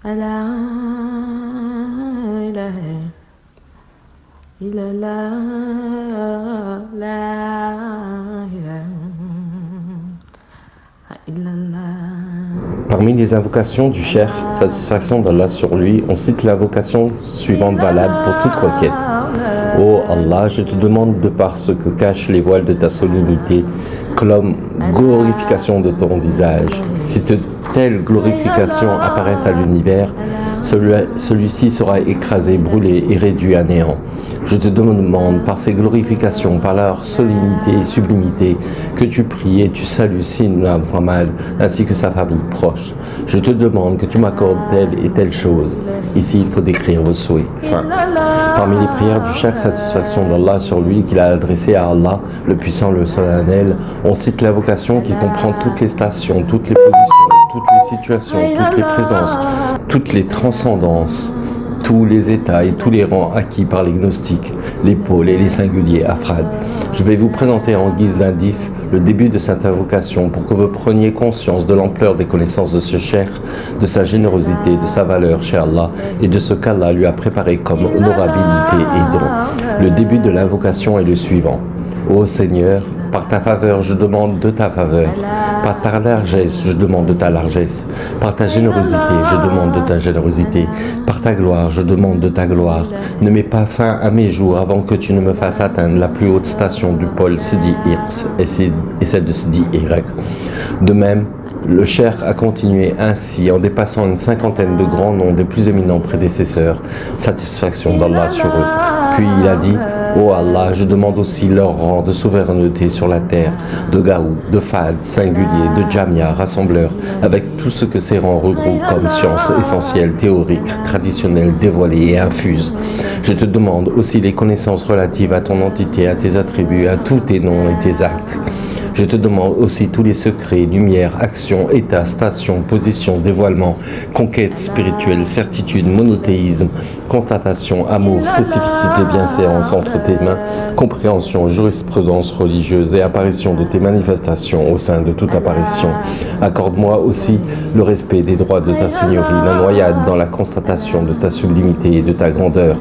La ilaha illallah, la ilaha illallah. Parmi les invocations du Cheikh, satisfaction d'Allah sur lui, on cite l'invocation suivante valable pour toute requête. Ô Allah, je te demande de par ce que cachent les voiles de ta solennité, comme glorification de ton visage. Si de telles glorifications apparaissent à l'univers, celui-ci sera écrasé, brûlé et réduit à néant. Je te demande par ces glorifications, par leur solennité et sublimité, que tu pries et tu salues Sidna Muhammad ainsi que sa famille proche. Je te demande que tu m'accordes telle et telle chose. Ici, il faut décrire vos souhaits. Fin. Parmi les prières du Cheikh, satisfaction d'Allah sur lui qu'il a adressé à Allah, le puissant, le solennel, on cite l'invocation qui comprend toutes les stations, toutes les positions, toutes les situations, toutes les présences, toutes les transcendances, tous les états et tous les rangs acquis par les gnostiques, les pôles et les singuliers afrad. Je vais vous présenter en guise d'indice le début de cette invocation pour que vous preniez conscience de l'ampleur des connaissances de ce cheikh, de sa générosité, de sa valeur chez Allah et de ce qu'Allah lui a préparé comme honorabilité et don. Le début de l'invocation est le suivant. Ô Seigneur, par ta faveur, je demande de ta faveur. Par ta largesse, je demande de ta largesse. Par ta générosité, je demande de ta générosité. Par ta gloire, je demande de ta gloire. Ne mets pas fin à mes jours avant que tu ne me fasses atteindre la plus haute station du pôle Sidi X et celle de Sidi Y. De même, le Cheikh a continué ainsi en dépassant une cinquantaine de grands noms des plus éminents prédécesseurs. Satisfaction d'Allah sur eux. Puis il a dit: ô Allah, je demande aussi leur rang de souveraineté sur la terre, de Gaoud, de Fahd, singulier, de Jamia, rassembleur, avec tout ce que ces rangs regroupent comme science essentielle, théorique, traditionnelle, dévoilée et infuse. Je te demande aussi les connaissances relatives à ton entité, à tes attributs, à tous tes noms et tes actes. Je te demande aussi tous les secrets, lumières, actions, états, stations, positions, dévoilements, conquêtes spirituelles, certitudes, monothéisme, constatation, amour, spécificité, bienséance entre tes mains, compréhension, jurisprudence religieuse et apparition de tes manifestations au sein de toute apparition. Accorde-moi aussi le respect des droits de ta seigneurie, la noyade dans la constatation de ta sublimité et de ta grandeur,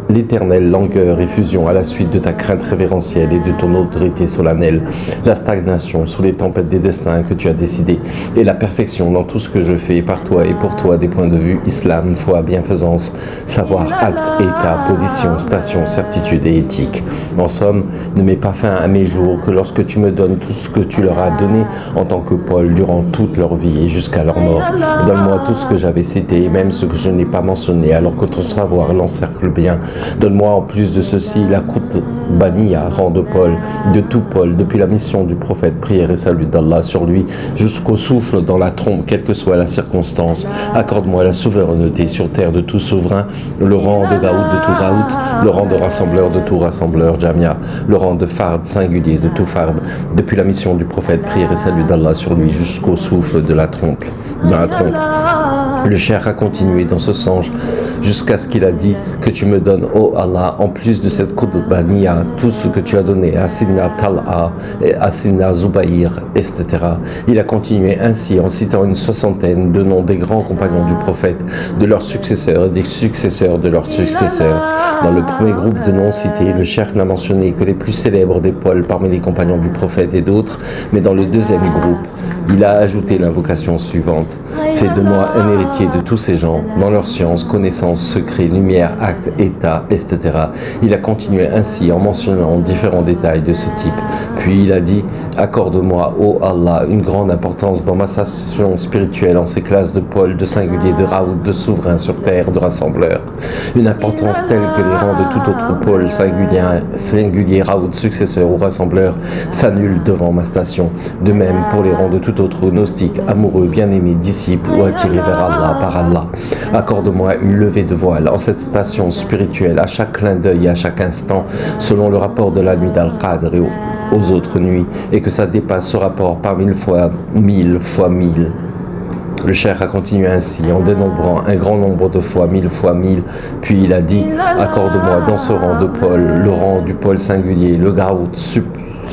l'éternelle langueur et fusion à la suite de ta crainte révérentielle et de ton autorité solennelle, la stagnation sous les tempêtes des destins que tu as décidés, et la perfection dans tout ce que je fais par toi et pour toi des points de vue islam, foi, bienfaisance, savoir, acte, état, position, station, certitude et éthique. En somme, ne mets pas fin à mes jours que lorsque tu me donnes tout ce que tu leur as donné en tant que Paul durant toute leur vie et jusqu'à leur mort. Donne-moi tout ce que j'avais cité et même ce que je n'ai pas mentionné alors que ton savoir l'encercle bien. Donne-moi en plus de ceci la Koutbaniya, rang de Paul, de tout Paul, depuis la mission du prophète, prière et salut d'Allah sur lui, jusqu'au souffle dans la trompe, quelle que soit la circonstance. Accorde-moi la souveraineté sur terre de tout souverain, le rang de Gaoud de tout Gaoud, le rang de tout rassembleur, Jamia, le rang de Fard singulier de tout Fard, depuis la mission du prophète, prière et salut d'Allah sur lui, jusqu'au souffle de la trompe. Le Cheikh a continué dans ce sens jusqu'à ce qu'il a dit que tu me donnes, ô Allah, en plus de cette Koutbaniya, tout ce que tu as donné à Sidna Tal'a et à Sidna Zubayr, etc. Il a continué ainsi en citant une soixantaine de noms des grands compagnons du prophète, de leurs successeurs et des successeurs de leurs successeurs. Dans le premier groupe de noms cités, le Cheikh n'a mentionné que les plus célèbres des pôles parmi les compagnons du prophète et d'autres, mais dans le deuxième groupe, il a ajouté l'invocation suivante: fais de moi un héritier de tous ces gens, dans leur science, connaissance, secret, lumière, acte, état, etc. Il a continué ainsi en mentionnant différents détails de ce type. Puis il a dit: accorde-moi, ô Allah, une grande importance dans ma station spirituelle en ces classes de pôle, de singulier, de raout, de souverain sur terre, de rassembleur. Une importance telle que les rangs de tout autre pôle, singulier, raout, successeur ou rassembleur, s'annulent devant ma station. De même pour les rangs de tout autre gnostique, amoureux, bien-aimé, disciple ou attiré vers Allah par Allah. Accorde-moi une levée de voile en cette station spirituelle à chaque clin d'œil et à chaque instant, selon le rapport de la nuit d'Al-Qadr et aux autres nuits, et que ça dépasse ce rapport par 1000 fois 1000 fois 1000. Le Cheikh a continué ainsi en dénombrant un grand nombre de fois 1000 fois 1000, puis il a dit: accorde-moi dans ce rang de Paul, le rang du Paul singulier, le Gaout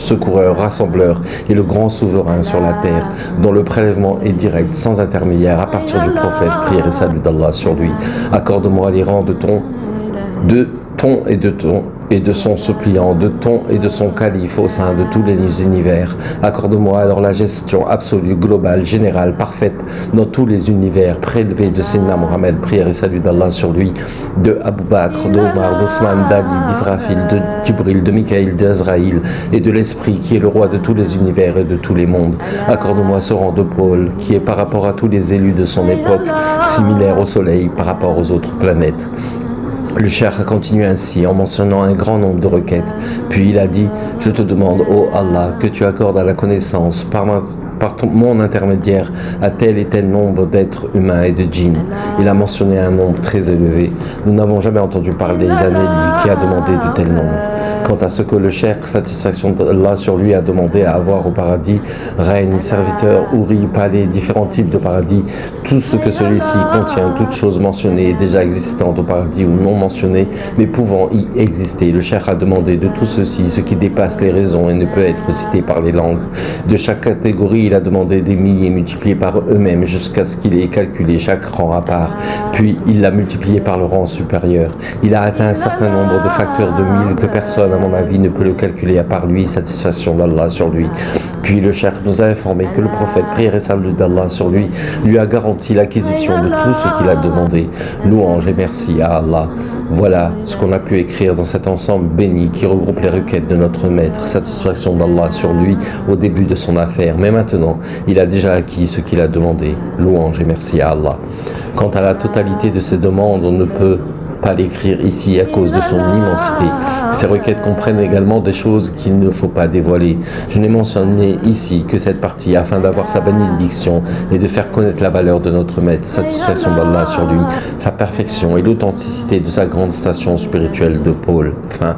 secoureur, rassembleur et le grand souverain sur la terre, dont le prélèvement est direct, sans intermédiaire, à partir du prophète, prière et salut d'Allah sur lui. Accorde-moi les rangs de ton et de son suppliant, de ton et de son calife au sein de tous les univers. Accorde-moi alors la gestion absolue, globale, générale, parfaite dans tous les univers, prélevés de Sayyidina Mohammed, prière et salut d'Allah sur lui, de Abu Bakr, d'Omar, d'Othman, d'Ali, d'Israfil, de Jibril, de Mikaïl, d'Azraïl et de l'Esprit qui est le roi de tous les univers et de tous les mondes. Accorde-moi ce rang de Paul qui est par rapport à tous les élus de son époque, similaire au soleil par rapport aux autres planètes. Le cheikh a continué ainsi en mentionnant un grand nombre de requêtes. Puis il a dit « Je te demande, ô Allah, que tu accordes à la connaissance par mon intermédiaire à tel et tel nombre d'êtres humains et de djinns. » Il a mentionné un nombre très élevé. Nous n'avons jamais entendu parler d'un élu qui a demandé de tels nombres. Quant à ce que le cheikh, satisfaction d'Allah sur lui, a demandé à avoir au paradis, règne, serviteur, houri, palais, différents types de paradis, tout ce que celui-ci contient, toutes choses mentionnées, déjà existantes au paradis ou non mentionnées, mais pouvant y exister. Le cheikh a demandé de tout ceci, ce qui dépasse les raisons et ne peut être cité par les langues. De chaque catégorie, il a demandé des milliers multipliés par eux-mêmes jusqu'à ce qu'il ait calculé chaque rang à part. Puis il l'a multiplié par le rang supérieur. Il a atteint un certain nombre de facteurs de 1000 que personne, à mon avis, ne peut le calculer à part lui, satisfaction d'Allah sur lui. Puis le cheikh nous a informé que le prophète, prière et salut d'Allah sur lui a garanti l'acquisition de tout ce qu'il a demandé. Louange et merci à Allah. Voilà ce qu'on a pu écrire dans cet ensemble béni qui regroupe les requêtes de notre maître, satisfaction d'Allah sur lui au début de son affaire. Mais maintenant, il a déjà acquis ce qu'il a demandé. Louange et merci à Allah. Quant à la totalité de ces demandes, on ne peut pas l'écrire ici à cause de son immensité. Ces requêtes comprennent également des choses qu'il ne faut pas dévoiler. Je n'ai mentionné ici que cette partie afin d'avoir sa bénédiction et de faire connaître la valeur de notre maître, satisfaction d'Allah sur lui, sa perfection et l'authenticité de sa grande station spirituelle de Paul. Fin.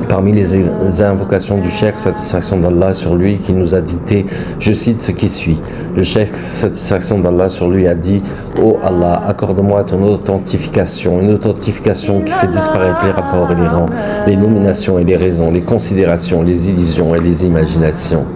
Parmi les invocations du cheikh, satisfaction d'Allah sur lui, qui nous a dicté, je cite ce qui suit. Le cheikh, satisfaction d'Allah sur lui, a dit « Ô Allah, accorde-moi ton authentification, une authentification qui fait disparaître les rapports et les rangs, les nominations et les raisons, les considérations, les illusions et les imaginations,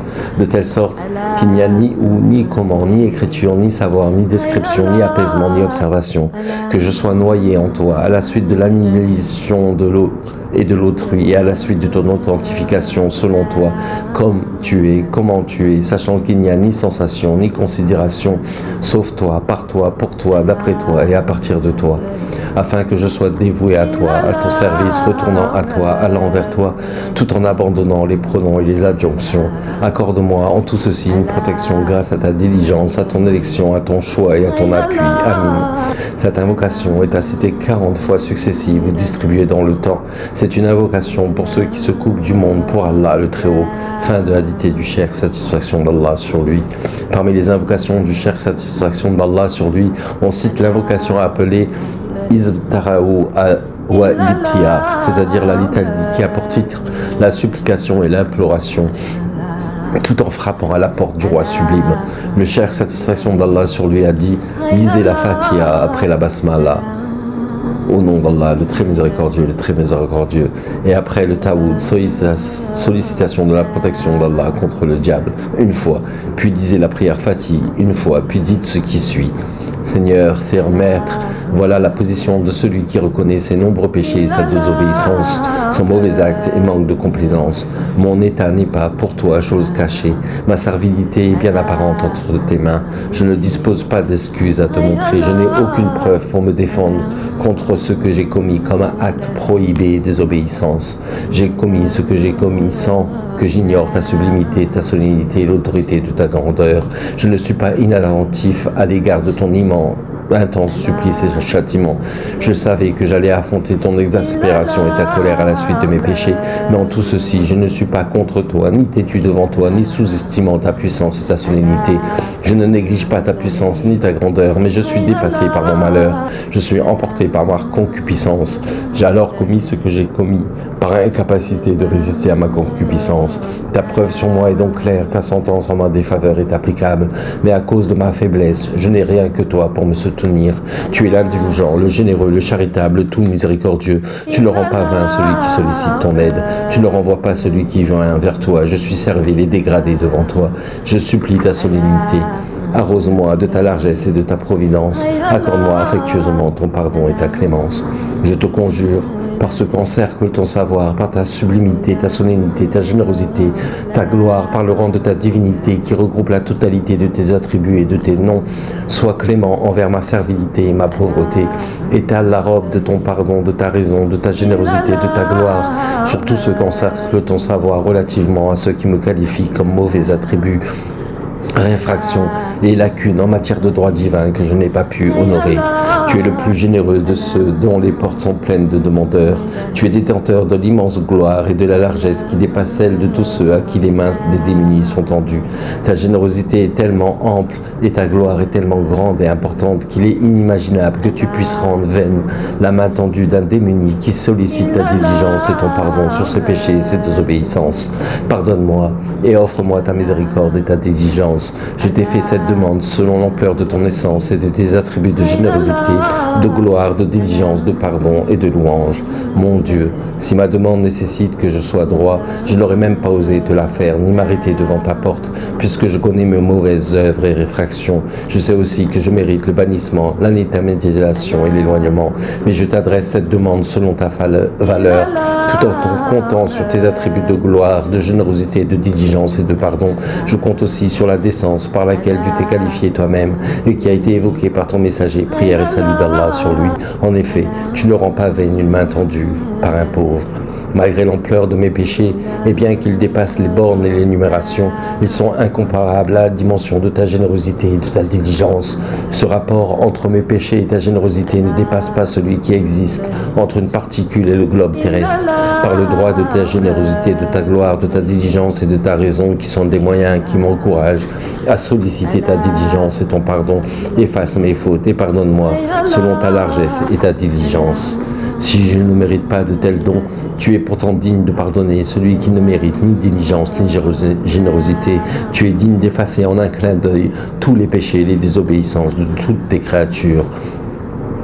de telle sorte qu'il n'y a ni où, ni comment, ni écriture, ni savoir, ni description, ni apaisement, ni observation, que je sois noyé en toi, à la suite de l'annihilation de l'eau et de l'autrui, et à la suite de ton authentification selon toi, comme tu es, comment tu es, sachant qu'il n'y a ni sensation, ni considération, sauf toi, par toi, pour toi, d'après toi et à partir de toi, afin que je sois dévoué à toi, à ton service, retournant à toi, allant vers toi, tout en abandonnant les pronoms et les adjonctions. Accorde-moi en tout ceci une protection grâce à ta diligence, à ton élection, à ton choix et à ton appui. Amin. Cette invocation est à citer 40 fois successive ou distribuée dans le temps. C'est une invocation pour ceux qui se coupent du monde pour Allah le Très-Haut. Fin de la dictée du cheikh, satisfaction d'Allah sur lui. Parmi les invocations du cheikh, satisfaction d'Allah sur lui, on cite l'invocation appelée Izbtaraou wa l'ibtiya, c'est-à-dire la litanie qui a pour titre la supplication et l'imploration, tout en frappant à la porte du roi sublime. Le cheikh, satisfaction d'Allah sur lui, a dit « Lisez la Fatiha après la Basmala. Au nom d'Allah, le très miséricordieux, le très miséricordieux. Et après le Taoud, sollicitation de la protection d'Allah contre le diable, une fois. Puis disez la prière Fatih, une fois. Puis dites ce qui suit. Seigneur, Seigneur Maître, voilà la position de celui qui reconnaît ses nombreux péchés, sa désobéissance, son mauvais acte et manque de complaisance. Mon état n'est pas pour toi chose cachée. Ma servilité est bien apparente entre tes mains. Je ne dispose pas d'excuses à te montrer. Je n'ai aucune preuve pour me défendre contre ce que j'ai commis comme un acte prohibé et désobéissance. J'ai commis ce que j'ai commis sans que j'ignore ta sublimité, ta solennité et l'autorité de ta grandeur. Je ne suis pas inattentif à l'égard de ton intense supplice et châtiment. Je savais que j'allais affronter ton exaspération et ta colère à la suite de mes péchés, mais en tout ceci, je ne suis pas contre toi, ni têtu devant toi, ni sous-estimant ta puissance et ta solennité. Je ne néglige pas ta puissance ni ta grandeur, mais je suis dépassé par mon malheur. Je suis emporté par ma concupiscence. J'ai alors commis ce que j'ai commis, par incapacité de résister à ma concupiscence. Ta preuve sur moi est donc claire, ta sentence en ma défaveur est applicable, mais à cause de ma faiblesse, je n'ai rien que toi pour me soutenir. soutenir. Tu es l'indulgent, le généreux, le charitable, tout miséricordieux. Tu ne rends pas vain celui qui sollicite ton aide. Tu ne renvoies pas celui qui vient vers toi. Je suis servile et dégradé devant toi. Je supplie ta solennité. Arrose-moi de ta largesse et de ta providence. Accorde-moi affectueusement ton pardon et ta clémence. Je te conjure, par ce qu'encercle ton savoir, par ta sublimité, ta solennité, ta générosité, ta gloire, par le rang de ta divinité qui regroupe la totalité de tes attributs et de tes noms, sois clément envers ma servilité et ma pauvreté. Étale la robe de ton pardon, de ta raison, de ta générosité, de ta gloire, sur tout ce qu'encercle ton savoir relativement à ceux qui me qualifient comme mauvais attributs, réfractions et lacunes en matière de droit divin que je n'ai pas pu honorer. Tu es le plus généreux de ceux dont les portes sont pleines de demandeurs. Tu es détenteur de l'immense gloire et de la largesse qui dépasse celle de tous ceux à qui les mains des démunis sont tendues. Ta générosité est tellement ample et ta gloire est tellement grande et importante qu'il est inimaginable que tu puisses rendre vaine la main tendue d'un démuni qui sollicite ta diligence et ton pardon sur ses péchés et ses désobéissances. Pardonne-moi et offre-moi ta miséricorde et ta diligence. Je t'ai fait cette demande selon l'ampleur de ton essence et de tes attributs de générosité, de gloire, de diligence, de pardon et de louange. Mon Dieu, si ma demande nécessite que je sois droit, je n'aurais même pas osé te la faire, ni m'arrêter devant ta porte, puisque je connais mes mauvaises œuvres et réfractions. Je sais aussi que je mérite le bannissement, l'intermédiation et l'éloignement, mais je t'adresse cette demande selon ta valeur, tout en comptant sur tes attributs de gloire, de générosité, de diligence et de pardon. Je compte aussi sur la décence par laquelle tu t'es qualifié toi-même et qui a été évoquée par ton messager. Prière et salut d'Allah sur lui. En effet, tu ne rends pas vaine une main tendue par un pauvre. Malgré l'ampleur de mes péchés, et bien qu'ils dépassent les bornes et l'énumération, ils sont incomparables à la dimension de ta générosité et de ta diligence. Ce rapport entre mes péchés et ta générosité ne dépasse pas celui qui existe entre une particule et le globe terrestre. Par le droit de ta générosité, de ta gloire, de ta diligence et de ta raison, qui sont des moyens qui m'encouragent à solliciter ta diligence et ton pardon, efface mes fautes et pardonne-moi selon ta largesse et ta diligence. Si je ne mérite pas de tels dons, tu es pourtant digne de pardonner celui qui ne mérite ni diligence ni générosité. Tu es digne d'effacer en un clin d'œil tous les péchés et les désobéissances de toutes tes créatures.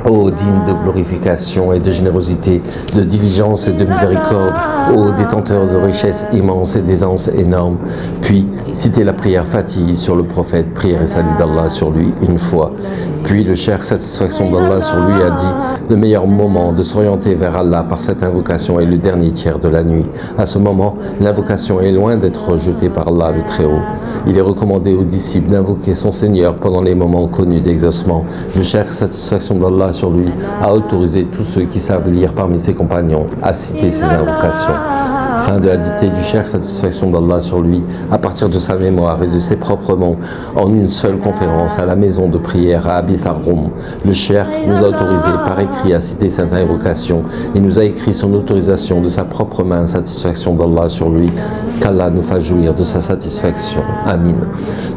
Ô digne de glorification et de générosité, de diligence et de miséricorde, ô détenteur de richesses immenses et d'aisance énormes. Puis, citez la prière Fatih sur le prophète, prière et salut d'Allah sur lui une fois. Puis le cheikh satisfaction d'Allah sur lui a dit, le meilleur moment de s'orienter vers Allah par cette invocation est le dernier tiers de la nuit. À ce moment, l'invocation est loin d'être rejetée par Allah le Très-Haut. Il est recommandé aux disciples d'invoquer son Seigneur pendant les moments connus d'exaucement. Le cheikh satisfaction d'Allah sur lui a autorisé tous ceux qui savent lire parmi ses compagnons à citer ces invocations. Fin de la dictée du cheikh satisfaction d'Allah sur lui, à partir de sa mémoire et de ses propres mots, en une seule conférence à la maison de prière à Abi Faroum. Le cheikh nous a autorisé par écrit à citer cette invocation et nous a écrit son autorisation de sa propre main, satisfaction d'Allah sur lui, qu'Allah nous fasse jouir de sa satisfaction. Amin.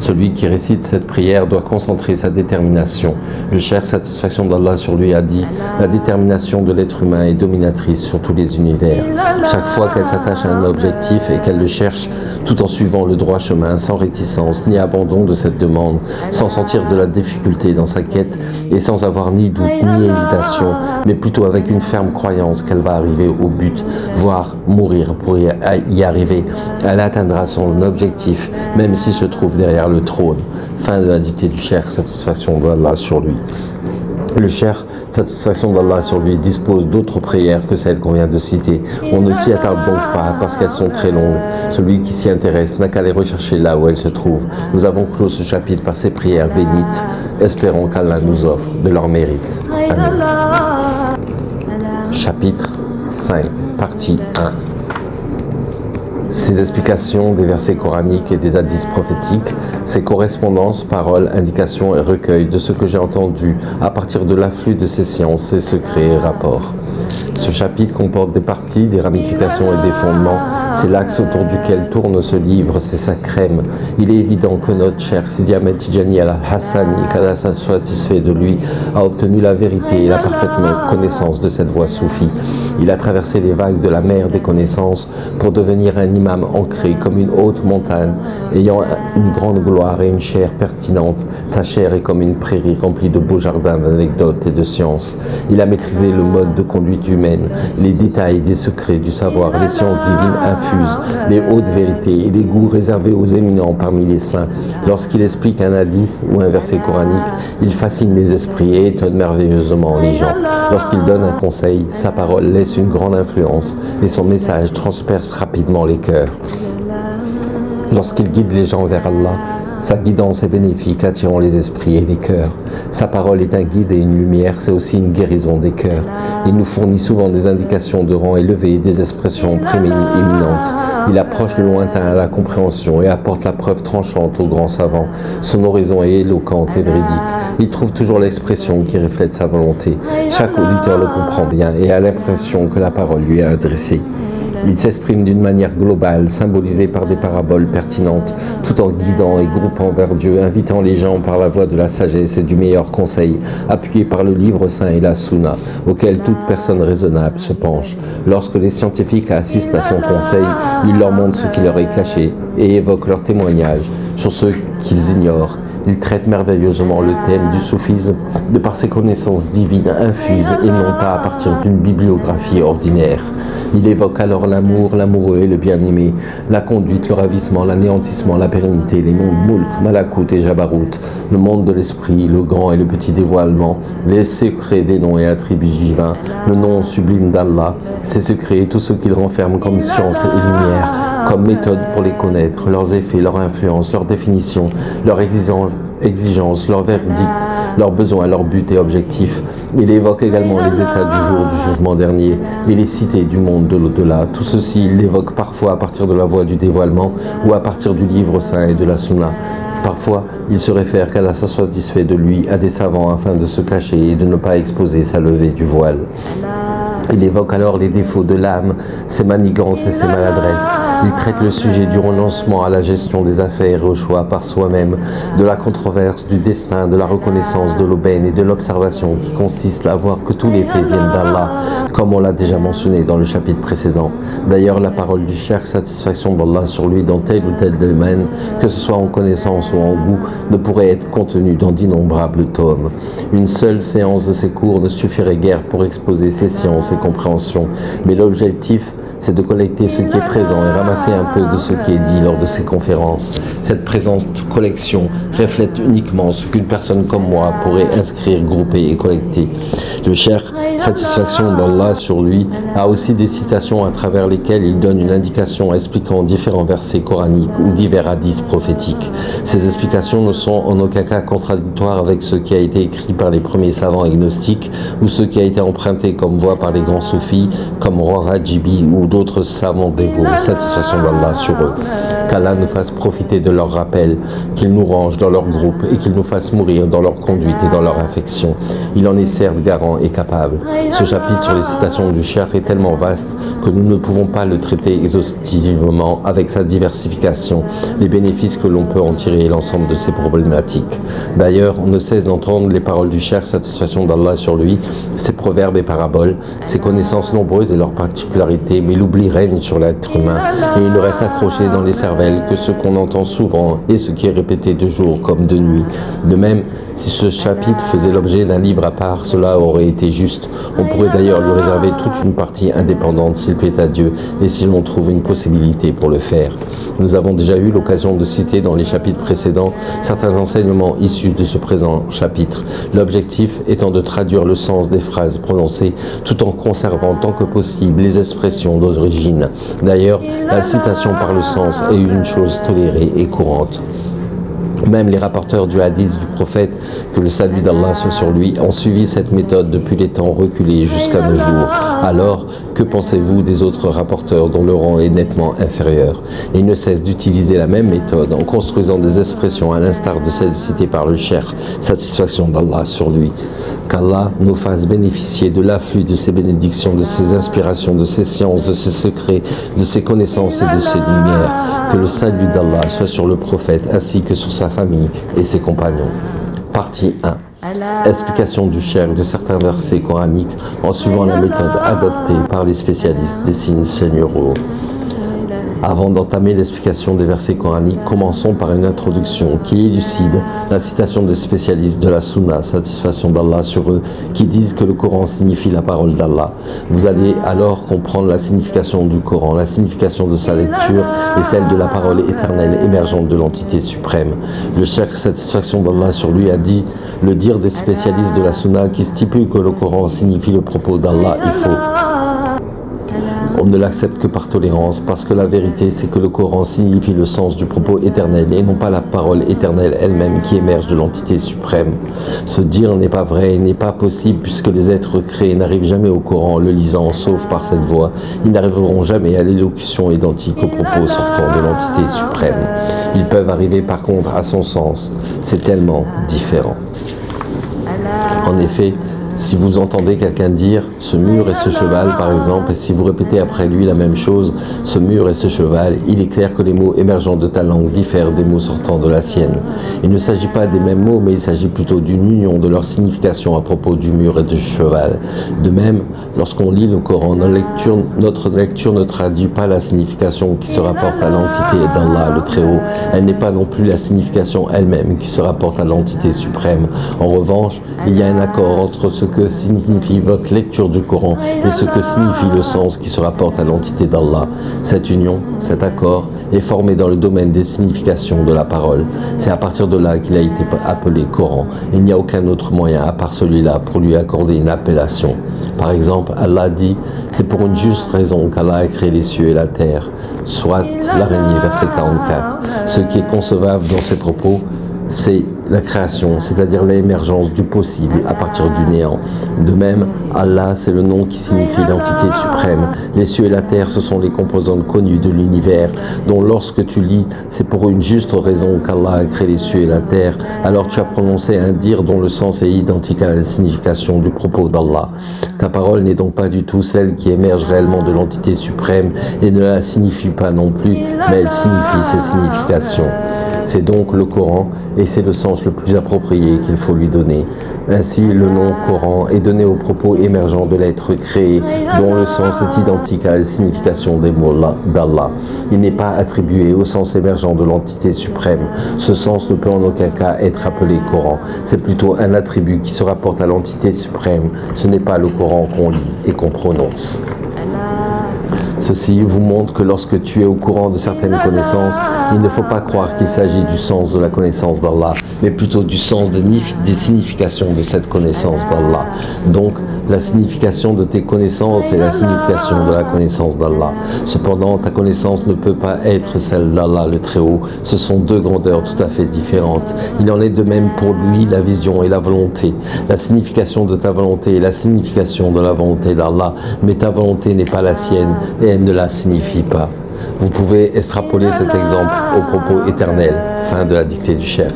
Celui qui récite cette prière doit concentrer sa détermination. Le cheikh satisfaction d'Allah sur lui a dit, la détermination de l'être humain est dominatrice sur tous les univers. Chaque fois qu'elle s'attache à un objectif et qu'elle le cherche tout en suivant le droit chemin, sans réticence ni abandon de cette demande, sans sentir de la difficulté dans sa quête et sans avoir ni doute ni hésitation, mais plutôt avec une ferme croyance qu'elle va arriver au but, voire mourir pour y arriver. Elle atteindra son objectif, même s'il se trouve derrière le trône. Fin de la dictée du cheikh, satisfaction d'Allah sur lui. Le cheikh, satisfaction d'Allah sur lui, dispose d'autres prières que celles qu'on vient de citer. On ne s'y attarde donc pas parce qu'elles sont très longues. Celui qui s'y intéresse n'a qu'à les rechercher là où elles se trouvent. Nous avons clos ce chapitre par ces prières bénites. Espérons qu'Allah nous offre de leur mérite. Amen. Chapitre 5, partie 1. Ces explications des versets coraniques et des hadiths prophétiques, ces correspondances, paroles, indications et recueils de ce que j'ai entendu à partir de l'afflux de ces sciences, ces secrets et rapports. Ce chapitre comporte des parties, des ramifications et des fondements. C'est l'axe autour duquel tourne ce livre, c'est sa crème. Il est évident que notre cher Sidi Ahmed Tijani al-Hassani, qu'Allah soit satisfait de lui, a obtenu la vérité et la parfaite connaissance de cette voie soufie. Il a traversé les vagues de la mer des connaissances pour devenir un imam ancré comme une haute montagne, ayant une grande gloire et une chair pertinente. Sa chair est comme une prairie remplie de beaux jardins d'anecdotes et de sciences. Il a maîtrisé le mode de conduite humaine, les détails des secrets du savoir, les sciences divines infuses, les hautes vérités et les goûts réservés aux éminents parmi les saints. Lorsqu'il explique un hadith ou un verset coranique, il fascine les esprits et étonne merveilleusement les gens. Lorsqu'il donne un conseil, sa parole laisse une grande influence et son message transperce rapidement les cœurs. Lorsqu'il guide les gens vers Allah, sa guidance est bénéfique, attirant les esprits et les cœurs. Sa parole est un guide et une lumière, c'est aussi une guérison des cœurs. Il nous fournit souvent des indications de rang élevé, des expressions prééminentes. Il approche le lointain à la compréhension et apporte la preuve tranchante aux grands savants. Son horizon est éloquente et véridique. Il trouve toujours l'expression qui reflète sa volonté. Chaque auditeur le comprend bien et a l'impression que la parole lui est adressée. Il s'exprime d'une manière globale, symbolisée par des paraboles pertinentes, tout en guidant et groupant vers Dieu, invitant les gens par la voie de la sagesse et du meilleur conseil, appuyé par le livre saint et la sunna, auquel toute personne raisonnable se penche. Lorsque les scientifiques assistent à son conseil, il leur montre ce qui leur est caché et évoque leurs témoignages sur ce qu'ils ignorent. Il traite merveilleusement le thème du soufisme de par ses connaissances divines infuses et non pas à partir d'une bibliographie ordinaire. Il évoque alors l'amour, l'amoureux et le bien-aimé, la conduite, le ravissement, l'anéantissement, la pérennité, les mondes Moulk, Malakut et Jabarut, le monde de l'esprit, le grand et le petit dévoilement, les secrets des noms et attributs divins, le nom sublime d'Allah, ses secrets et tout ce qu'il renferme comme science et lumière, comme méthode pour les connaître, leurs effets, leur influence, leur définition, leur exigences, leurs verdicts, leurs besoins, leurs buts et objectifs. Il évoque également les états du jour du jugement dernier et les cités du monde de l'au-delà. Tout ceci, il l'évoque parfois à partir de la voie du dévoilement ou à partir du livre saint et de la sunna. Parfois, il se réfère qu'Allah se soit satisfait de lui à des savants afin de se cacher et de ne pas exposer sa levée du voile. Il évoque alors les défauts de l'âme, ses manigances et ses maladresses. Il traite le sujet du renoncement à la gestion des affaires et au choix par soi-même, de la controverse, du destin, de la reconnaissance, de l'aubaine et de l'observation qui consiste à voir que tous les faits viennent d'Allah, comme on l'a déjà mentionné dans le chapitre précédent. D'ailleurs, la parole du cheikh, satisfaction d'Allah sur lui dans tel ou tel domaine, que ce soit en connaissance ou en goût, ne pourrait être contenue dans d'innombrables tomes. Une seule séance de ces cours ne suffirait guère pour exposer ces sciences et compréhensions, mais l'objectif, c'est de collecter ce qui est présent et ramasser un peu de ce qui est dit lors de ces conférences. Cette présente collection reflète uniquement ce qu'une personne comme moi pourrait inscrire, grouper et collecter. Le cheikh, satisfaction d'Allah sur lui, a aussi des citations à travers lesquelles il donne une indication expliquant différents versets coraniques ou divers hadiths prophétiques. Ces explications ne sont en aucun cas contradictoires avec ce qui a été écrit par les premiers savants agnostiques ou ce qui a été emprunté comme voie par les grands soufis comme Roi Rajibi ou d'autres savants dévots. Satisfaction d'Allah sur eux. Qu'Allah nous fasse profiter de leur rappel, qu'il nous range dans leur groupe et qu'il nous fasse mourir dans leur conduite et dans leur affection. Il en est certes garant et capable. Ce chapitre sur les citations du cheikh est tellement vaste que nous ne pouvons pas le traiter exhaustivement avec sa diversification, les bénéfices que l'on peut en tirer et l'ensemble de ces problématiques. D'ailleurs, on ne cesse d'entendre les paroles du cheikh, satisfaction d'Allah sur lui, ses proverbes et paraboles, ses connaissances nombreuses et leurs particularités, mais l'oubli règne sur l'être humain et il ne reste accroché dans les cervelles que ce qu'on entend souvent et ce qui est répété de jour comme de nuit. De même, si ce chapitre faisait l'objet d'un livre à part, cela aurait été juste. On pourrait d'ailleurs lui réserver toute une partie indépendante s'il plaît à Dieu et si l'on trouve une possibilité pour le faire. Nous avons déjà eu l'occasion de citer dans les chapitres précédents certains enseignements issus de ce présent chapitre, l'objectif étant de traduire le sens des phrases prononcées tout en conservant tant que possible les expressions d'origine. D'ailleurs, la citation par le sens est une chose tolérée et courante. Même les rapporteurs du hadith du prophète, que le salut d'Allah soit sur lui, ont suivi cette méthode depuis les temps reculés jusqu'à nos jours. Alors, que pensez-vous des autres rapporteurs dont le rang est nettement inférieur? Ils ne cessent d'utiliser la même méthode en construisant des expressions à l'instar de celles citées par le cheikh, satisfaction d'Allah sur lui. Qu'Allah nous fasse bénéficier de l'afflux de ses bénédictions, de ses inspirations, de ses sciences, de ses secrets, de ses connaissances et de ses lumières. Que le salut d'Allah soit sur le prophète ainsi que sur sa famille et ses compagnons. Partie 1. Explication du cheikh de certains versets coraniques en suivant la méthode adoptée par les spécialistes des signes seigneuriaux. Avant d'entamer l'explication des versets coraniques, commençons par une introduction qui élucide la citation des spécialistes de la Sunna, satisfaction d'Allah sur eux, qui disent que le Coran signifie la parole d'Allah. Vous allez alors comprendre la signification du Coran, la signification de sa lecture et celle de la parole éternelle émergente de l'entité suprême. Le cheikh, satisfaction d'Allah sur lui, a dit le dire des spécialistes de la Sunna qui stipulent que le Coran signifie le propos d'Allah est faux. On ne l'accepte que par tolérance, parce que la vérité, c'est que le Coran signifie le sens du propos éternel et non pas la parole éternelle elle-même qui émerge de l'entité suprême. Ce dire n'est pas vrai et n'est pas possible puisque les êtres créés n'arrivent jamais au Coran en le lisant, sauf par cette voie. Ils n'arriveront jamais à l'élocution identique aux propos sortant de l'entité suprême. Ils peuvent arriver par contre à son sens. C'est tellement différent. En effet, si vous entendez quelqu'un dire « ce mur et ce cheval » par exemple, et si vous répétez après lui la même chose « ce mur et ce cheval », il est clair que les mots émergeant de ta langue diffèrent des mots sortant de la sienne. Il ne s'agit pas des mêmes mots, mais il s'agit plutôt d'une union de leur signification à propos du mur et du cheval. De même, lorsqu'on lit le Coran, notre lecture ne traduit pas la signification qui se rapporte à l'entité d'Allah, le Très-Haut. Elle n'est pas non plus la signification elle-même qui se rapporte à l'entité suprême. En revanche, il y a un accord entre ce que signifie votre lecture du Coran et ce que signifie le sens qui se rapporte à l'entité d'Allah. Cette union, cet accord, est formé dans le domaine des significations de la parole. C'est à partir de là qu'il a été appelé Coran. Il n'y a aucun autre moyen à part celui-là pour lui accorder une appellation. Par exemple, Allah dit « C'est pour une juste raison qu'Allah a créé les cieux et la terre ». Soit l'araignée, verset 44. Ce qui est concevable dans ces propos, c'est la création, c'est-à-dire l'émergence du possible à partir du néant. De même, Allah, c'est le nom qui signifie l'entité suprême. Les cieux et la terre, ce sont les composantes connues de l'univers, dont lorsque tu lis, c'est pour une juste raison qu'Allah a créé les cieux et la terre, alors tu as prononcé un dire dont le sens est identique à la signification du propos d'Allah. Ta parole n'est donc pas du tout celle qui émerge réellement de l'entité suprême et ne la signifie pas non plus, mais elle signifie ses significations. C'est donc le Coran et c'est le sens le plus approprié qu'il faut lui donner. Ainsi, le nom Coran est donné aux propos émergents de l'être créé, dont le sens est identique à la signification des mots d'Allah. Il n'est pas attribué au sens émergent de l'entité suprême. Ce sens ne peut en aucun cas être appelé Coran. C'est plutôt un attribut qui se rapporte à l'entité suprême. Ce n'est pas le Coran qu'on lit et qu'on prononce. Ceci vous montre que lorsque tu es au courant de certaines connaissances, il ne faut pas croire qu'il s'agit du sens de la connaissance d'Allah, mais plutôt du sens des significations de cette connaissance d'Allah. Donc, la signification de tes connaissances est la signification de la connaissance d'Allah. Cependant, ta connaissance ne peut pas être celle d'Allah le Très-Haut. Ce sont deux grandeurs tout à fait différentes. Il en est de même pour lui, la vision et la volonté. La signification de ta volonté est la signification de la volonté d'Allah, mais ta volonté n'est pas la sienne et elle ne la signifie pas. Vous pouvez extrapoler cet exemple au propos éternel. Fin de la dictée du cheikh.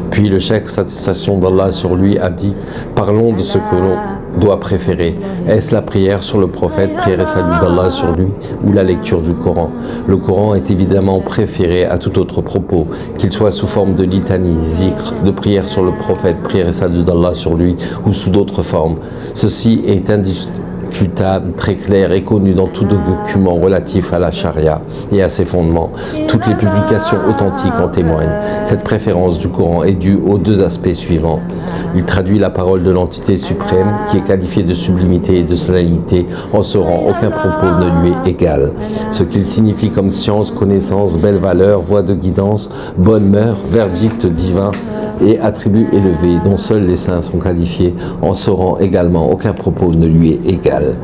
Puis le cheikh, satisfaction d'Allah sur lui, a dit « Parlons de ce que l'on doit préférer. Est-ce la prière sur le prophète, prière et salut d'Allah sur lui, ou la lecture du Coran? Le Coran est évidemment préféré à tout autre propos, qu'il soit sous forme de litanie, zikr, de prière sur le prophète, prière et salut d'Allah sur lui, ou sous d'autres formes. Ceci est indiscutable, très clair et connu dans tout document relatif à la charia et à ses fondements. Toutes les publications authentiques en témoignent. Cette préférence du Coran est due aux deux aspects suivants. Il traduit la parole de l'entité suprême qui est qualifiée de sublimité et de solennité. En ce rang, aucun propos ne lui est égal. Ce qu'il signifie comme science, connaissance, belle valeur, voie de guidance, bonne mœur, verdict divin et attribut élevé dont seuls les saints sont qualifiés, en ce rang également aucun propos ne lui est égal.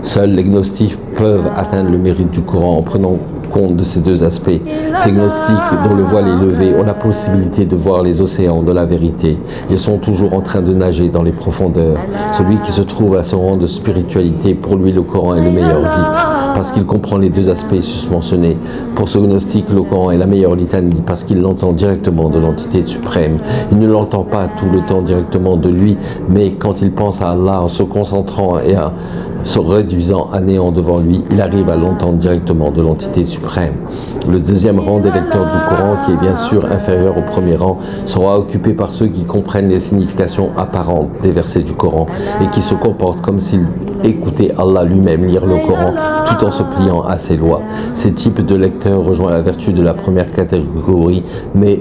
Seuls les gnostiques peuvent atteindre le mérite du Coran en prenant compte de ces deux aspects. Ces gnostiques dont le voile est levé ont la possibilité de voir les océans de la vérité. Ils sont toujours en train de nager dans les profondeurs. Celui qui se trouve à ce rang de spiritualité, pour lui le Coran est le meilleur zikr, parce qu'il comprend les deux aspects susmentionnés. Pour ce gnostique, le Coran est la meilleure litanie, parce qu'il l'entend directement de l'entité suprême. Il ne l'entend pas tout le temps directement de lui, mais quand il pense à Allah en se concentrant et en se réduisant à néant devant lui, il arrive à l'entendre directement de l'entité suprême. suprême. Le deuxième rang des lecteurs du Coran, qui est bien sûr inférieur au premier rang, sera occupé par ceux qui comprennent les significations apparentes des versets du Coran et qui se comportent comme s'ils écoutaient Allah lui-même lire le Coran tout en se pliant à ses lois. Ces types de lecteurs rejoignent la vertu de la première catégorie, mais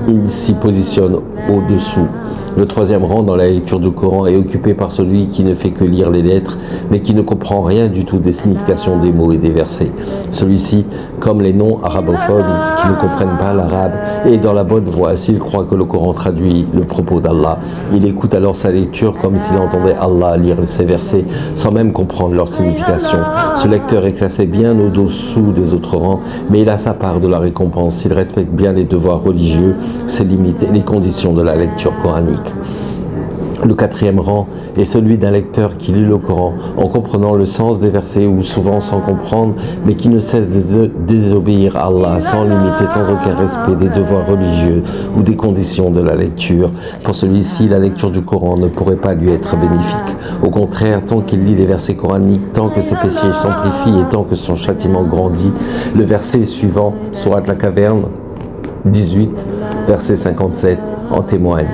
ils s'y positionnent au-dessous. Le troisième rang dans la lecture du Coran est occupé par celui qui ne fait que lire les lettres, mais qui ne comprend rien du tout des significations des mots et des versets. Celui-ci, comme les non-arabophones qui ne comprennent pas l'arabe, est dans la bonne voie s'il croit que le Coran traduit le propos d'Allah. Il écoute alors sa lecture comme s'il entendait Allah lire ces versets sans même comprendre leur signification. Ce lecteur est classé bien au-dessous des autres rangs, mais il a sa part de la récompense s'il respecte bien les devoirs religieux, ses limites et les conditions de la lecture coranique. Le quatrième rang est celui d'un lecteur qui lit le Coran en comprenant le sens des versets ou souvent sans comprendre, mais qui ne cesse de désobéir à Allah sans limite et sans aucun respect des devoirs religieux ou des conditions de la lecture. Pour celui-ci, la lecture du Coran ne pourrait pas lui être bénéfique. Au contraire, tant qu'il lit les versets coraniques, tant que ses péchés s'amplifient et tant que son châtiment grandit, le verset suivant, Sourate la Caverne 18, verset 57, en témoigne.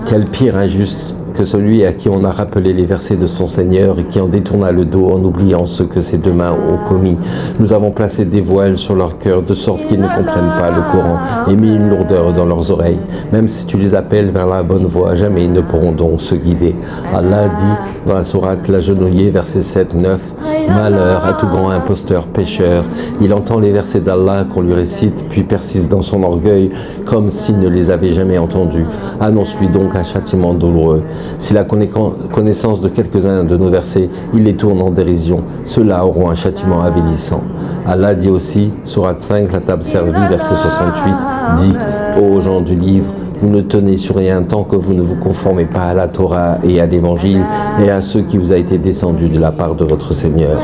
Quel pire injuste que celui à qui on a rappelé les versets de son Seigneur et qui en détourna le dos en oubliant ce que ses deux mains ont commis. Nous avons placé des voiles sur leur cœur de sorte qu'ils ne comprennent pas le Coran et mis une lourdeur dans leurs oreilles. Même si tu les appelles vers la bonne voie, jamais ils ne pourront donc se guider. Allah dit dans la sourate L'Agenouillé, verset 7-9, « Malheur à tout grand imposteur pécheur. Il entend les versets d'Allah qu'on lui récite, puis persiste dans son orgueil comme s'il ne les avait jamais entendus. Annonce-lui donc un châtiment douloureux. S'il a connaissance de quelques-uns de nos versets, il les tourne en dérision. Ceux-là auront un châtiment avilissant. » Allah dit aussi, sourate 5, la table servie, verset 68, dit « Ô gens du livre, vous ne tenez sur rien tant que vous ne vous conformez pas à la Torah et à l'Évangile et à ceux qui vous a été descendu de la part de votre Seigneur.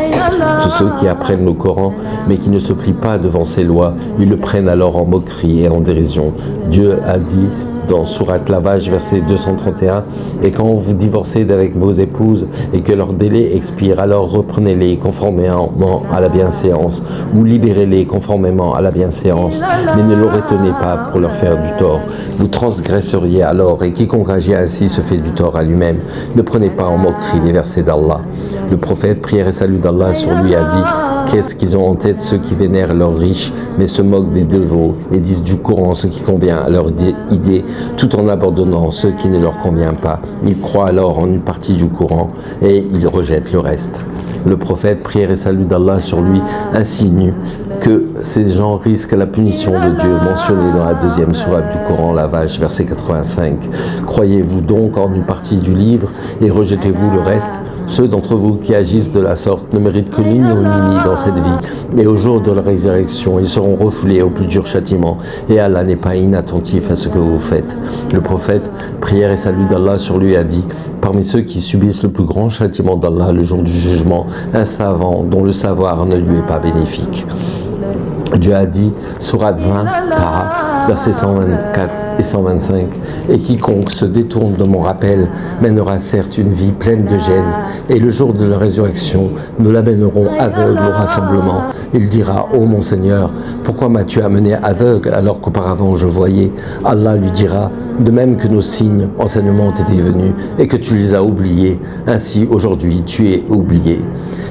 Tous ceux qui apprennent le Coran, mais qui ne se plient pas devant ses lois, ils le prennent alors en moquerie et en dérision. Dieu a dit dans Sourate la Vache, verset 231, « Et quand vous divorcez d'avec vos épouses et que leur délai expire, alors reprenez-les conformément à la bienséance ou libérez-les conformément à la bienséance, mais ne le retenez pas pour leur faire du tort. Vous transgresseriez alors et quiconque agit ainsi se fait du tort à lui-même. Ne prenez pas en moquerie les versets d'Allah. » Le prophète, prière et salut d'Allah sur lui, a dit « Qu'est-ce qu'ils ont en tête ceux qui vénèrent leurs riches, mais se moquent des dévots et disent du Coran ce qui convient à leur idée, tout en abandonnant ce qui ne leur convient pas. Ils croient alors en une partie du Coran et ils rejettent le reste. » Le prophète, prière et salut d'Allah sur lui, insinue que ces gens risquent la punition de Dieu mentionnée dans la deuxième sourate du Coran, la Vache, verset 85. Croyez-vous donc en une partie du livre et rejetez-vous le reste? Ceux d'entre vous qui agissent de la sorte ne méritent que l'ignominie dans cette vie, et au jour de la résurrection, ils seront refoulés au plus dur châtiment, et Allah n'est pas inattentif à ce que vous faites. Le prophète, prière et salut d'Allah sur lui, a dit « Parmi ceux qui subissent le plus grand châtiment d'Allah le jour du jugement, un savant dont le savoir ne lui est pas bénéfique. » Dieu a dit, sourate 20, Taha, versets 124 et 125, « Et quiconque se détourne de mon rappel mènera certes une vie pleine de gêne, et le jour de la résurrection, nous l'amènerons aveugle au rassemblement. Il dira, ô mon Seigneur, pourquoi m'as-tu amené aveugle alors qu'auparavant je voyais? Allah lui dira, de même que nos signes, enseignements t'étaient venus, et que tu les as oubliés, ainsi aujourd'hui tu es oublié. »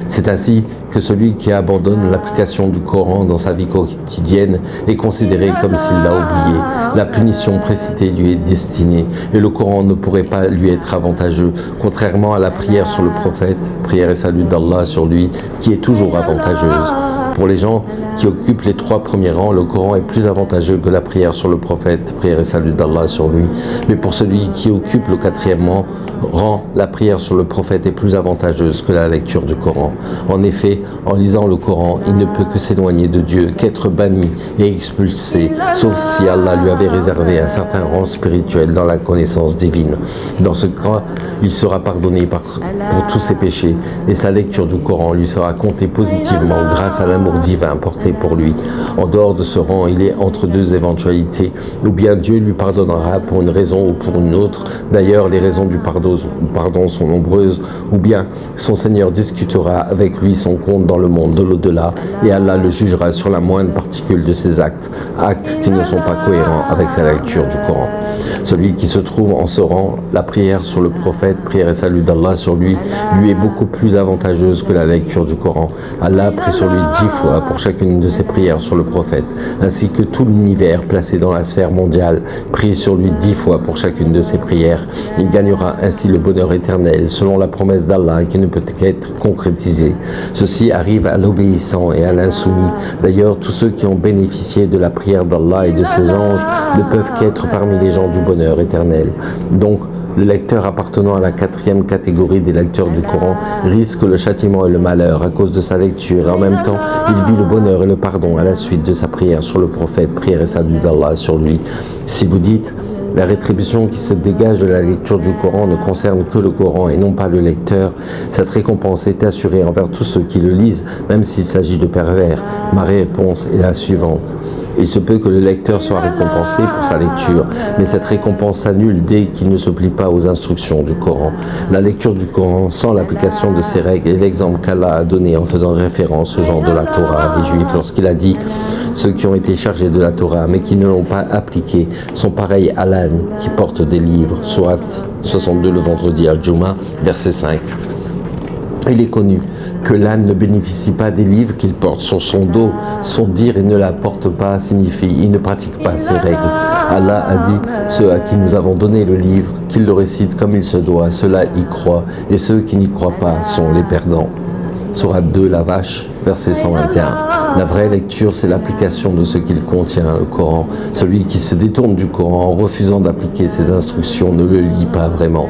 C'est ainsi que celui qui abandonne l'application du Coran dans sa vie quotidienne est considéré comme s'il l'a oublié. La punition précitée lui est destinée et le Coran ne pourrait pas lui être avantageux, contrairement à la prière sur le prophète, prière et salut d'Allah sur lui, qui est toujours avantageuse. Pour les gens qui occupent les 3 premiers rangs, le Coran est plus avantageux que la prière sur le prophète, prière et salut d'Allah sur lui. Mais pour celui qui occupe le 4e rang, la prière sur le prophète est plus avantageuse que la lecture du Coran. En effet, en lisant le Coran, il ne peut que s'éloigner de Dieu, qu'être banni et expulsé, sauf si Allah lui avait réservé un certain rang spirituel dans la connaissance divine. Dans ce cas, il sera pardonné pour tous ses péchés et sa lecture du Coran lui sera comptée positivement grâce à la l'amour divin porté pour lui. En dehors de ce rang, il est entre deux éventualités. Ou bien Dieu lui pardonnera pour une raison ou pour une autre. D'ailleurs, les raisons du pardon sont nombreuses. Ou bien son Seigneur discutera avec lui son compte dans le monde de l'au-delà et Allah le jugera sur la moindre particule de ses actes qui ne sont pas cohérents avec sa lecture du Coran. Celui qui se trouve en ce rang, la prière sur le prophète, prière et salut d'Allah sur lui est beaucoup plus avantageuse que la lecture du Coran. Allah prie sur lui 10 fois pour chacune de ses prières sur le prophète, ainsi que tout l'univers placé dans la sphère mondiale prie sur lui 10 fois pour chacune de ses prières. Il gagnera ainsi le bonheur éternel selon la promesse d'Allah qui ne peut qu'être concrétisée. Ceci arrive à l'obéissant et à l'insoumis. D'ailleurs, tous ceux qui ont bénéficié de la prière d'Allah et de ses anges ne peuvent qu'être parmi les gens du bonheur éternel. Donc, le lecteur appartenant à la 4e catégorie des lecteurs du Coran risque le châtiment et le malheur à cause de sa lecture et en même temps il vit le bonheur et le pardon à la suite de sa prière sur le prophète, prière et salut d'Allah sur lui. Si vous dites la rétribution qui se dégage de la lecture du Coran ne concerne que le Coran et non pas le lecteur, cette récompense est assurée envers tous ceux qui le lisent, même s'il s'agit de pervers. Ma réponse est la suivante. Il se peut que le lecteur soit récompensé pour sa lecture, mais cette récompense s'annule dès qu'il ne se plie pas aux instructions du Coran. La lecture du Coran sans l'application de ses règles est l'exemple qu'Allah a donné en faisant référence au genre de la Torah des Juifs lorsqu'il a dit « Ceux qui ont été chargés de la Torah mais qui ne l'ont pas appliquée sont pareils à l'âne qui porte des livres. » Sourate 62 le vendredi al-Jumu'ah, verset 5. Il est connu que l'âne ne bénéficie pas des livres qu'il porte sur son dos. Son dire « il ne la porte pas » signifie « il ne pratique pas ses règles ». Allah a dit « ceux à qui nous avons donné le livre, qu'ils le récitent comme il se doit, ceux-là y croient, et ceux qui n'y croient pas sont les perdants ». Sourate 2, la vache, verset 121. La vraie lecture, c'est l'application de ce qu'il contient, le Coran. Celui qui se détourne du Coran en refusant d'appliquer ses instructions ne le lit pas vraiment.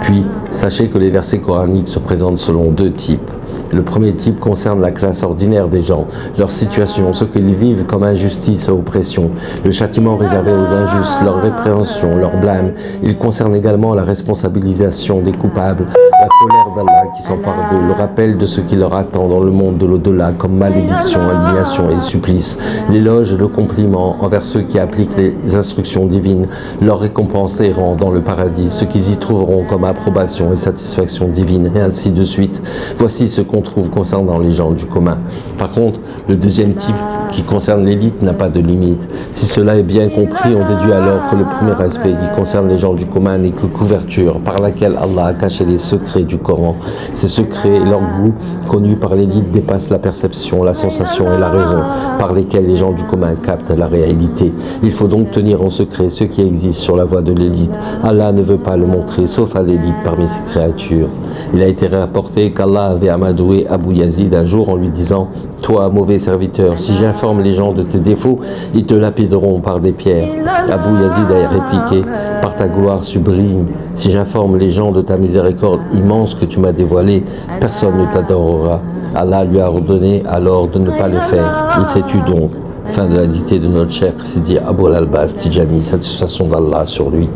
Puis, sachez que les versets coraniques se présentent selon deux types. Le premier type concerne la classe ordinaire des gens, leur situation, ce qu'ils vivent comme injustice et oppression, le châtiment réservé aux injustes, leur répréhension, leur blâme. Il concerne également la responsabilisation des coupables, la colère d'Allah qui s'empare d'eux, le rappel de ce qui leur attend dans le monde de l'au-delà comme malédiction, indignation et supplice, l'éloge et le compliment envers ceux qui appliquent les instructions divines, leur récompense errant dans le paradis, ce qu'ils y trouveront comme approbation et satisfaction divine, et ainsi de suite. Voici ce qu'on trouve concernant les gens du commun. Par contre, le deuxième type qui concerne l'élite n'a pas de limite. Si cela est bien compris, on déduit alors que le premier aspect qui concerne les gens du commun n'est que couverture par laquelle Allah a caché les secrets du Coran. Ces secrets et leur goût connus par l'élite dépassent la perception, la sensation et la raison par lesquels les gens du commun captent la réalité. Il faut donc tenir en secret ce qui existe sur la voie de l'élite. Allah ne veut pas le montrer sauf à l'élite parmi ses créatures. Il a été rapporté qu'Allah avait amadoué Abu Yazid un jour en lui disant « Toi, mauvais serviteur, si j'informe les gens de tes défauts, ils te lapideront par des pierres. » Abu Yazid a répliqué « Par ta gloire sublime, si j'informe les gens de ta miséricorde immense que tu m'as dévoilée, personne ne t'adorera. » Allah lui a ordonné alors de ne pas le faire. Il s'est tu donc. Fin de la dictée de notre cher Sidi Abou al-Abbas Tijani, satisfaction d'Allah sur lui.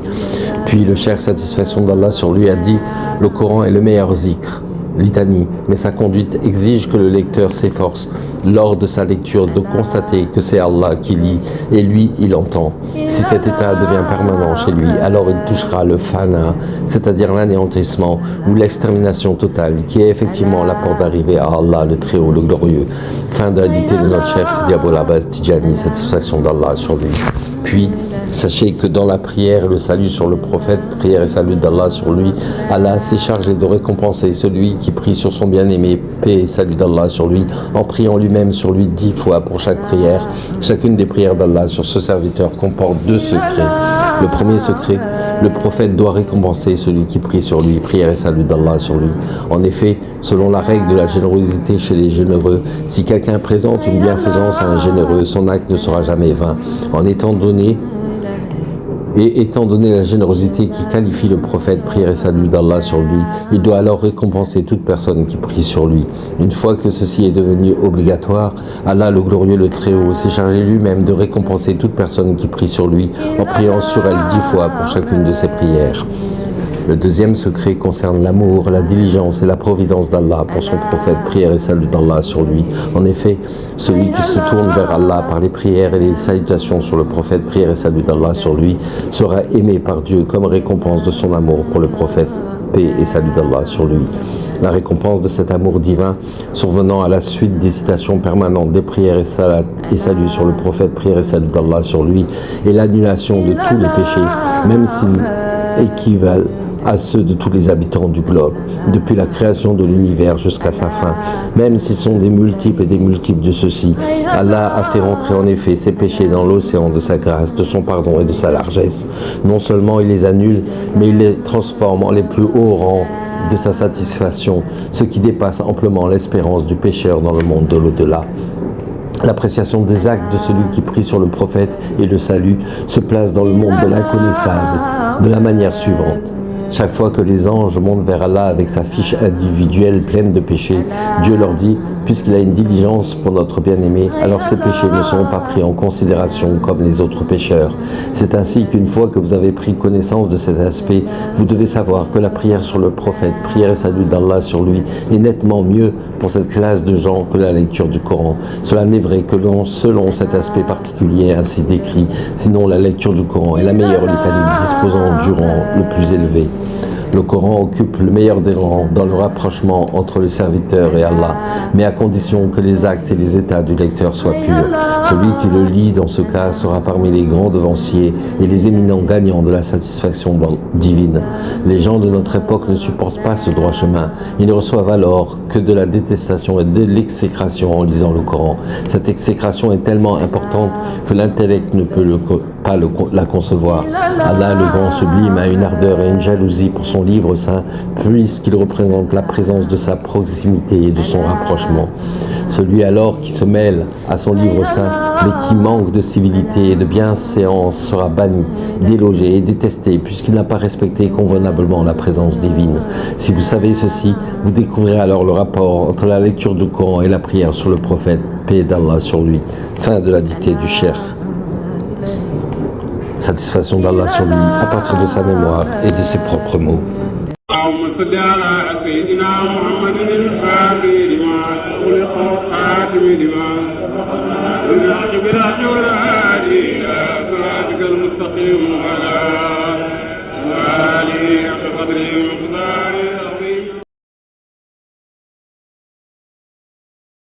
Puis le cher satisfaction d'Allah sur lui a dit « Le Coran est le meilleur zikr, litanie, mais sa conduite exige que le lecteur s'efforce lors de sa lecture de constater que c'est Allah qui lit et lui il entend. Si cet état devient permanent chez lui, alors il touchera le fana, c'est-à-dire l'anéantissement ou l'extermination totale, qui est effectivement la porte d'arrivée à Allah le Très-Haut, le Glorieux. Fin de la dictée de notre cher Sidi Abou al-Abbas Tijani, satisfaction d'Allah sur lui. Puis, sachez que dans la prière et le salut sur le prophète, prière et salut d'Allah sur lui, Allah s'est chargé de récompenser celui qui prie sur son bien-aimé, paix et salut d'Allah sur lui, en priant lui-même sur lui 10 fois pour chaque prière. Chacune des prières d'Allah sur ce serviteur comporte 2 secrets. Le premier secret, le prophète doit récompenser celui qui prie sur lui, prière et salut d'Allah sur lui. En effet, selon la règle de la générosité chez les généreux, si quelqu'un présente une bienfaisance à un généreux, son acte ne sera jamais vain. Étant donné la générosité qui qualifie le prophète, prière et salut d'Allah sur lui, il doit alors récompenser toute personne qui prie sur lui. Une fois que ceci est devenu obligatoire, Allah le glorieux, le Très-Haut, s'est chargé lui-même de récompenser toute personne qui prie sur lui en priant sur elle 10 fois pour chacune de ses prières. Le deuxième secret concerne l'amour, la diligence et la providence d'Allah pour son prophète, prière et salut d'Allah sur lui. En effet, celui qui se tourne vers Allah par les prières et les salutations sur le prophète, prière et salut d'Allah sur lui, sera aimé par Dieu comme récompense de son amour pour le prophète, paix et salut d'Allah sur lui. La récompense de cet amour divin survenant à la suite des citations permanentes des prières et salut sur le prophète, prière et salut d'Allah sur lui, et l'annulation de tous les péchés, même s'ils équivalent à ceux de tous les habitants du globe, depuis la création de l'univers jusqu'à sa fin, même s'ils sont des multiples et des multiples de ceux-ci. Allah a fait rentrer en effet ses péchés dans l'océan de sa grâce, de son pardon et de sa largesse. Non seulement il les annule, mais il les transforme en les plus hauts rangs de sa satisfaction, ce qui dépasse amplement l'espérance du pécheur dans le monde de l'au-delà. L'appréciation des actes de celui qui prie sur le prophète et le salue se place dans le monde de l'inconnaissable de la manière suivante. Chaque fois que les anges montent vers Allah avec sa fiche individuelle pleine de péchés, Dieu leur dit, puisqu'il a une diligence pour notre bien-aimé, alors ses péchés ne seront pas pris en considération comme les autres pécheurs. C'est ainsi qu'une fois que vous avez pris connaissance de cet aspect, vous devez savoir que la prière sur le prophète, prière et salut d'Allah sur lui, est nettement mieux pour cette classe de gens que la lecture du Coran. Cela n'est vrai que selon cet aspect particulier ainsi décrit, sinon la lecture du Coran est la meilleure litanie disposant du rang le plus élevé. Le Coran occupe le meilleur des rangs dans le rapprochement entre le serviteur et Allah, mais à condition que les actes et les états du lecteur soient purs. Celui qui le lit dans ce cas sera parmi les grands devanciers et les éminents gagnants de la satisfaction divine. Les gens de notre époque ne supportent pas ce droit chemin. Ils ne reçoivent alors que de la détestation et de l'exécration en lisant le Coran. Cette exécration est tellement importante que l'intellect ne peut pas la concevoir. Allah, le grand sublime, a une ardeur et une jalousie pour son livre saint, puisqu'il représente la présence de sa proximité et de son rapprochement. Celui alors qui se mêle à son livre saint, mais qui manque de civilité et de bienséance sera banni, délogé et détesté, puisqu'il n'a pas respecté convenablement la présence divine. Si vous savez ceci, vous découvrirez alors le rapport entre la lecture du Coran et la prière sur le prophète, paix d'Allah sur lui. Fin de la dictée du cheikh. Satisfaction d'Allah sur lui à partir de sa mémoire et de ses propres mots. المستقيم على آله حق قدره ومقداره